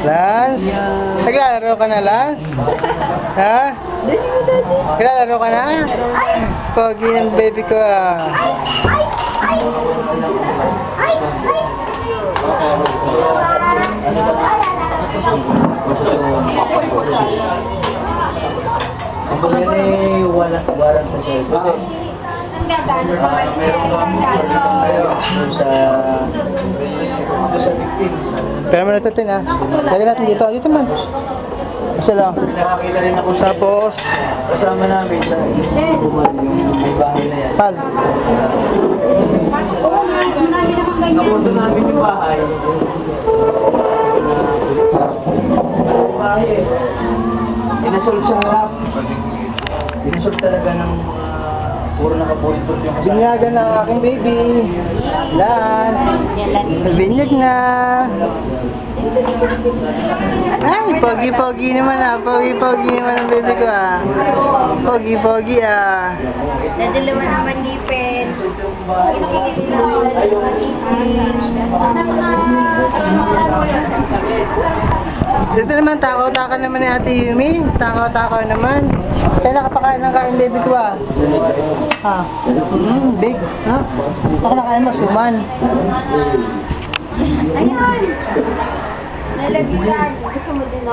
Lance? Naglalaro ka na, Lance? Ha? Naglalaro ka na? Pogi ng baby ko ah. Yan eh, walang warang sa sir. Kasi, meron kami sa victim. Pero mo natutin ha. Lagi natin dito. Dito man. Isa lang. Nakakita rin ako Tapos, kasama namin sa yung may bahay na yan. pal. Napunto namin yung bahay. Bahay eh. Inasol sa harap. Inasol talaga ng puro nakapuntot yung kasama. Binyagan ng aking baby. Lance. Binyag na. Ay, pogi-pogi naman ah. Pogi-pogi naman ang baby ko ah. Pogi-pogi ah. Nadalawa naman ngipin. Ito naman, takaw-takaw naman ni Ate Yumi. Takaw-takaw naman. Kaya nakapakain ng kain baby ko ah. Ha? Big. Ha? Baka nakain mo, suman. Ayun! Nalagyan. Gusto mo din,